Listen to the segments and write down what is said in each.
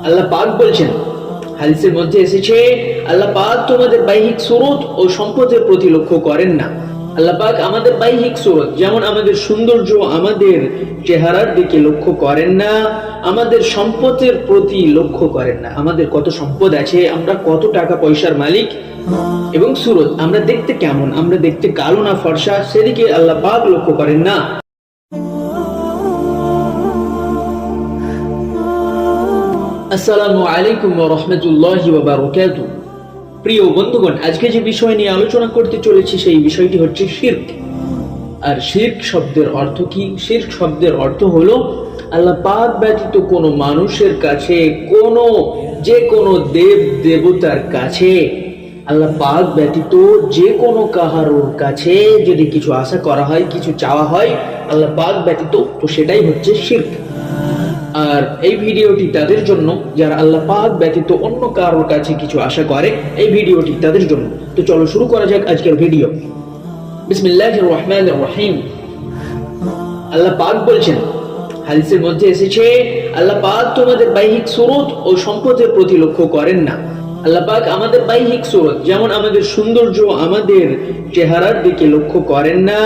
আল্লাহ পাক বলছেন, হাদিসের মধ্যে এসেছে, আল্লাহ পাক তোমাদের বাহ্যিক সুরত ও সম্পদের প্রতি লক্ষ্য করেন না। আল্লাহ পাক আমাদের বাহ্যিক সুরত, যেমন আমাদের সৌন্দর্য, আমাদের চেহারার দিকে লক্ষ্য করেন না, আমাদের সম্পদের প্রতি লক্ষ্য করেন না। আমাদের কত সম্পদ আছে, আমরা কত টাকা পয়সার মালিক, এবং সুরত আমরা দেখতে কেমন, আমরা দেখতে কালো না ফর্সা, সেদিকে আল্লাহ পাক লক্ষ্য করেন না। আসসালামু আলাইকুম ওয়া রাহমাতুল্লাহি ওয়া বারাকাতুহু। প্রিয় বন্ধুগণ, আজকে যে বিষয় নিয়ে আলোচনা করতে চলেছি সেই বিষয়টি হচ্ছে শিরক। আর শিরক শব্দের অর্থ কি? শিরক শব্দের অর্থ হলো আল্লাহ পাক ব্যতীত কোনো মানুষের কাছে, যে কোনো দেব দেবতার কাছে, আল্লাহ পাক ব্যতীত যে কোনো কাহারোর কাছে যদি কিছু আশা করা হয়, কিছু চাওয়া হয় আল্লাহ পাক ব্যতীত, তো সেটাই হচ্ছে শিরক। আর এই ভিডিওটি তাদের জন্য যারা আল্লাহ পাক ব্যতীত অন্য কারোর কাছে কিছু আশা করে, এই ভিডিওটি তাদের জন্য। তো চলো শুরু করা যাক আজকের ভিডিও। বিসমিল্লাহির রহমানির রহিম। আল্লাহ পাক বলছেন, হাদিসের মধ্যে এসেছে, আল্লাহ পাক তোমাদের বাহ্যিক সুরত ও সম্পদের প্রতি লক্ষ্য করেন না। আল্লাহ পাক আমাদের বাহ্যিক সুরত, যেমন আমাদের সৌন্দর্য, আমাদের চেহারার দিকে লক্ষ্য করেন না,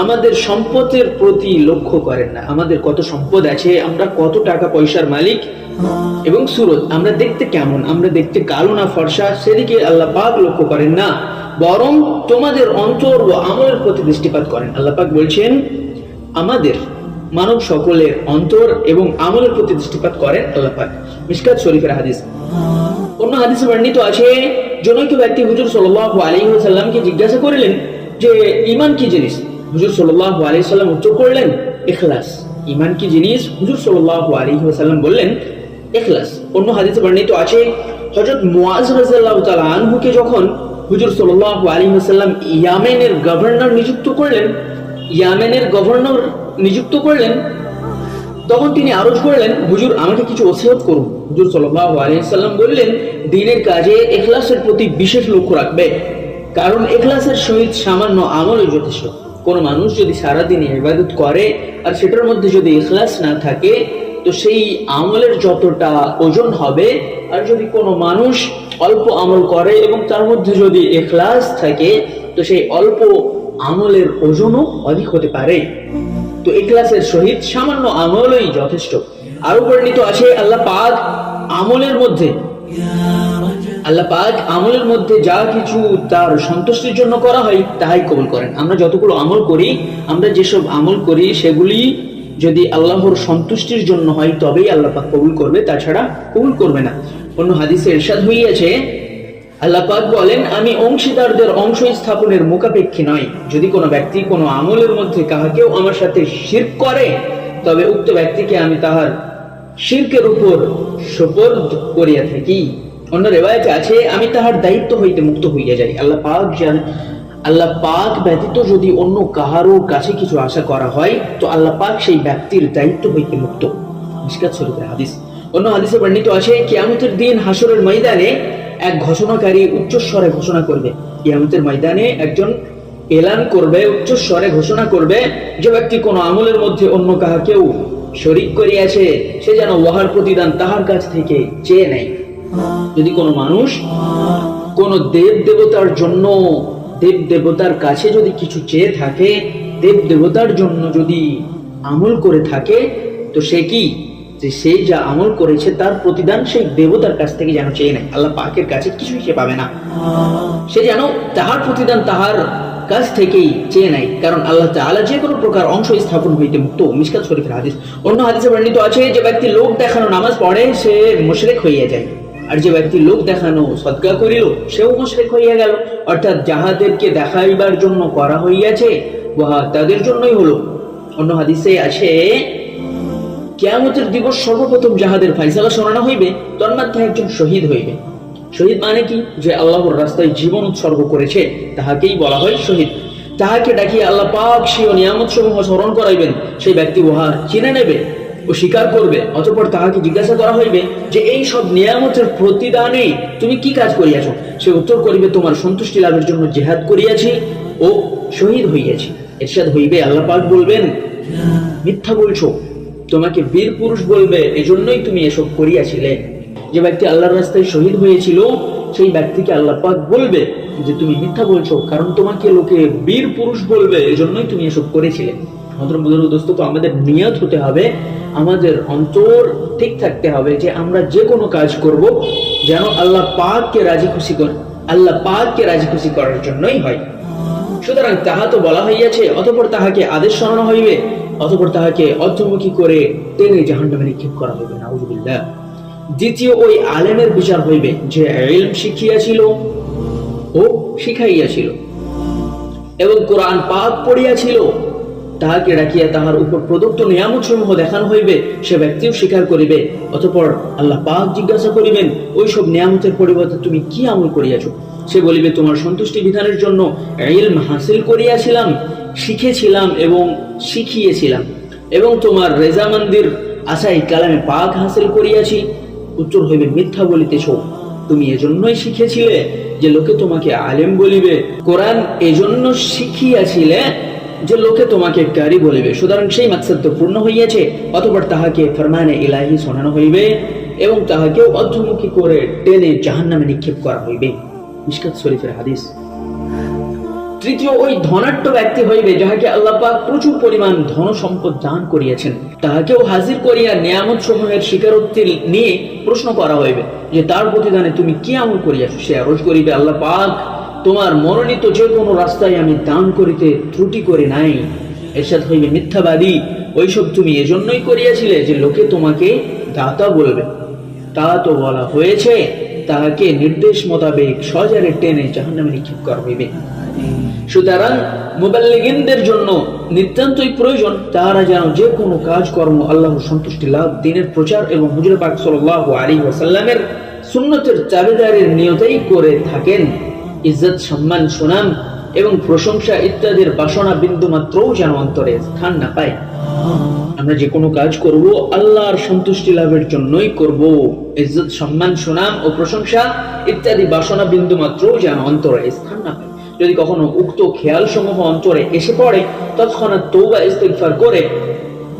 আমাদের সম্পদের প্রতি লক্ষ্য করেন না। আমাদের কত সম্পদ আছে, আমরা কত টাকা পয়সার মালিক, এবং সুরত আমরা দেখতে কেমন, আমরা দেখতে কালো না ফর্সা, সেদিকে আল্লাহ পাক লক্ষ্য করেন না, বরং তোমাদের অন্তর ও আমলের প্রতি দৃষ্টিপাত করেন। আল্লাহ পাক বলছেন, আমাদের মানব সকলের অন্তর এবং আমলের প্রতি দৃষ্টিপাত করেন আল্লাহ পাক। মিশকাত শরীফের হাদিস। অন্য হাদিসে বর্ণিত আছে, জনৈক ব্যক্তি হুজুর সাল্লাল্লাহু আলাইহি ওয়াসাল্লামকে জিজ্ঞাসা করিলেন যে ঈমান কি জিনিস? হুজুর সাল্লাল্লাহু আলাইহি ওয়াসাল্লাম উত্তর করলেন, ইখলাস। ঈমান কি জিনিস? হুজুর সাল্লাল্লাহু আলাইহি ওয়াসাল্লাম বললেন, ইখলাস। অন্য হাদিসে বর্ণিত আছে, হযরত মুআজ রাদিয়াল্লাহু তাআলা আনহুকে যখন হুজুর সাল্লাল্লাহু আলাইহি ওয়াসাল্লাম ইয়ামেনের গভর্নর নিযুক্ত করলেন, তখন তিনি আরজ করলেন, হুজুর আমাকে কিছু ওসিয়ত করুন। হুজুর সাল্লাল্লাহু আলাইহি ওয়াসাল্লাম বললেন, দ্বীনের কাজে ইখলাসের প্রতি বিশেষ লক্ষ্য রাখবে, কারণ ইখলাসের সহিত সামান্য আমলই যথেষ্ট। কোন মানুষ যদি সারাদিন ইবাদত করে আর সেটার মধ্যে যদি ইখলাস না থাকে, তো সেই আমলের যতটা ওজন হবে, আর যদি কোনো মানুষ অল্প আমল করে এবং তার মধ্যে যদি ইখলাস থাকে, তো সেই অল্প আমলের ওজনও অধিক হতে পারে। তো ইখলাসের সহিত সামান্য আমলই যথেষ্ট। আরো বর্ণিত আছে, আল্লাহ পাক আমলের মধ্যে যা কিছু তার সন্তুষ্টির জন্য করা হয় তাহাই কবুল করেন। আমরা যতগুলো আমল করি, আমরা যেসব আমল করি সেগুলি যদি আল্লাহর সন্তুষ্টির জন্য হয় তবেই আল্লাহ পাক কবুল করবে, তাছাড়া কবুল করবে না। অন্য হাদিসে ইরশাদ হইয়াছে, আল্লাহ পাক বলেন, আমি অংশীদারদের অংশ স্থাপনের মুখাপেক্ষী নই। যদি কোনো ব্যক্তি কোনো আমলের মধ্যে কাহাকেও আমার সাথে শিরক করে, তবে উক্ত ব্যক্তিকে আমি তাহার শিরকের উপর সুপর্দ করিয়া থাকি। অন্য রিওয়ায়াতে আছে, আমি তাহার দায়িত্ব হইতে মুক্ত হইয়া যাই। আল্লাহ পাক ব্যতীত যদি অন্য কাহারও কাছে কিছু আশা করা হয়, তো আল্লাহ পাক সেই ব্যক্তির দায়িত্ব হইতে মুক্ত। মিশকাত শরীফের হাদিস। অন্য হাদিসে বর্ণিত আছে, কিয়ামতের দিন হাসরের ময়দানে এক ঘোষণাকারী উচ্চস্বরে ঘোষণা করবে। কিয়ামতের ময়দানে একজন এলান করবে, উচ্চস্বরে ঘোষণা করবে, যে ব্যক্তি কোনো আমলের মধ্যে অন্য কাহাকেও শরীক করিয়াছে, সে যেন উহার প্রতিদান তাহার কাছ থেকে চেয়ে নেয়। যদি কোনো মানুষ কোনো দেব দেবতার কাছে যদি কিছু চেয়ে থাকে, দেব দেবতার জন্য যদি আমল করে থাকে, তো সে কি, যে সে যা আমল করেছে তার প্রতিদান সেই দেবতার কাছ থেকে যেন চেয়ে নেয়। আল্লাহ পাকের কাছে কিছুই সে পাবে না, সে যেন তাহার প্রতিদান তাহার কাছ থেকেই চেয়ে নেয়, কারণ আল্লাহ তাআলা যে কোনো প্রকার অংশ স্থাপন হইতে মুক্ত। মিশকাত শরীফের হাদিস। অন্য হাদিসে বর্ণিত আছে, যে ব্যক্তি লোক দেখানো নামাজ পড়ে সে মুশরিক হইয়া যায়, আর যে ব্যক্তি লোক দেখানো সদকা করিল সেও মুশরিক হইয়া গেল। অর্থাৎ যাহাদেরকে দেখাইবার জন্য করা হইয়াছে উহা তাদের জন্যই হলো। অন্য হাদিসে আছে, কিয়ামতের দিবস সর্বপ্রথম যাহাদের ফায়সালা শোনানো হইবে, তন্মধ্যে একজন শহীদ হইবে। শহীদ মানে কি? যে আল্লাহর রাস্তায় জীবন উৎসর্গ করেছে, তাহাকেই বলা হয় শহীদ। তাহাকে ডাকিয়ে আল্লাহ পাক সেই নিয়ামত সমূহ স্মরণ করাইবেন। সেই ব্যক্তি উহা চিনে নেবে ও স্বীকার করবে। অতঃপর তাহাকে জিজ্ঞাসা করা হইবে যে এই সব নিয়ামতের প্রতিদানে তুমি কি কাজ করিয়াছ? সে উত্তর করিবে, তোমার সন্তুষ্টি লাভের জন্য জিহাদ করিয়াছি ও শহীদ হইয়াছি। ইরশাদ হইবে, আল্লাহ পাক বলবেন, মিথ্যা বলছো, তোমাকে বীর পুরুষ বলবে, এজন্যই তুমি এসব করিয়াছিলে। যে ব্যক্তি আল্লাহর রাস্তায় শহীদ হয়েছিল সেই ব্যক্তিকে আল্লাহ পাক বলবে যে তুমি মিথ্যা বলছো, কারণ তোমাকে লোকে বীর পুরুষ বলবে, এজন্যই তুমি এসব করেছিলে। দোস্ত, তো আমাদের নিয়ত হতে হবে, আমাদের অন্তর ঠিক থাকতে হবে যে আমরা যে কোনো কাজ করব যেন আল্লাহ পাককে রাজি খুশি করার জন্যই হয়। সুতরাং তাহা তো বলা হইয়াছে, অতঃপর তাহাকে আদেশ শোনানো হইবে, অতঃপর তাহাকে অর্ধমুখী করে টেনে জাহান্নামে নিক্ষেপ করা হইবে। নাউযুবিল্লাহ। দ্বিতীয়, ওই আলেমের বিচার হইবে যে ইলম শিখিয়াছিল ও শিখাইয়াছিল এবং কোরআন পাক পড়িয়াছিল, তাহাকে ডাকিয়া তাহার উপর প্রদত্ত নিয়ামত সমূহ দেখানো হইবে, সে ব্যক্তিও স্বীকার করিবে। অতঃপর আল্লাহ পাক জিজ্ঞাসা করিবেন, ওই সব নিয়ামতের পরিবর্তে তুমি কি আমল করিয়াছ? সে বলিবে, তোমার সন্তুষ্টি বিধানের জন্য ইলম হাসিল করিয়াছিলাম, শিখেছিলাম এবং শিখিয়েছিলাম, এবং তোমার রেজামন্দির আশায় কালামে পাক হাসিল করিয়াছি। উত্তর হইবে, মিথ্যা বলিতেছ, তুমি এজন্যই শিখেছিলে যে লোকে তোমাকে আলেম বলিবে, কোরআন এজন্য শিখিয়াছিলে যে লোকে তোমাকে কারি বলিবে। সুতরাং সেই মাকসাদ তো পূর্ণ হইয়াছে। অতঃপর তাহাকে ফরমানে ইলাহি শোনানো হইবে এবং তাহাকে অর্ধমুখী করে টেনে জাহান্নামে নিক্ষেপ করা হইবে। মিশকাত শরীফের হাদিস। তৃতীয়, ওই ধনাঢ্য ব্যক্তি হইবে যাহাকে আল্লাহ পাক প্রচুর পরিমাণ ধন সম্পদ দান করিয়াছেন, তাহাকেও হাজির করিয়া নিয়ামত সমূহের স্বীকারোক্তি নিয়ে প্রশ্ন করা হইবে যে তার প্রতিদানে তুমি কি আমল করিয়াছ? সে আরজ করিবে, আল্লাহ পাক তোমার মনোনীত যে কোনো রাস্তায় আমি দান করিতে ত্রুটি করে নাই। এরশাদ হইবে, মিথ্যাবাদী, ওইসব তুমি এজন্যই করিয়াছিলে যে লোকে তোমাকে দাতা বলবে। তা তো বলা হয়েছে, তাহাকে নির্দেশ মোতাবেক সজারে টেনে জাহান্নামে নিক্ষেপ করা হইবে। সুতরাং মুবাল্লিগিনদের জন্য নিতান্তই প্রয়োজন তাহারা যেন যে কোনো কাজকর্ম আল্লাহর সন্তুষ্টি লাভ, দ্বীনের প্রচার এবং হুজুর পাক সাল্লাল্লাহু আলাইহি ওয়াসাল্লামের সুন্নতের তাবেদারির নিয়তেই করে থাকেন। ইজ্জত, সম্মান, সুনাম এবং প্রশংসা ইত্যাদির বাসনা বিন্দু মাত্রও যেন অন্তরে স্থান না পায়। আমরা যে কোনো কাজ করব আল্লাহর সন্তুষ্টি লাভের জন্যই করব। ইজ্জত, সম্মান, সুনাম ও প্রশংসা ইত্যাদি বাসনা বিন্দু মাত্রও যেন অন্তরে স্থান না পায়। যদি কখনো উক্ত খেয়াল সমূহ অন্তরে এসে পড়ে, তৎক্ষণাৎ তওবা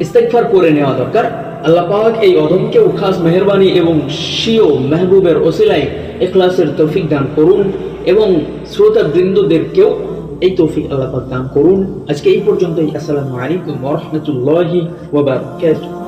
ইস্তেগফার করে নেওয়া দরকার। আল্লাহ পাক এই অধমকেও খাস মেহেরবানি এবং স্বীয় মেহবুবের ওসিলায় ইখলাসের তৌফিক দান করুন এবং শ্রোতা বৃন্দদেরকেও এই তৌফিক আল্লাহ পাক দান করুন। আজকে এই পর্যন্তই। আসসালামু আলাইকুম ওয়া রাহমাতুল্লাহি ওয়া বারাকাতুহু।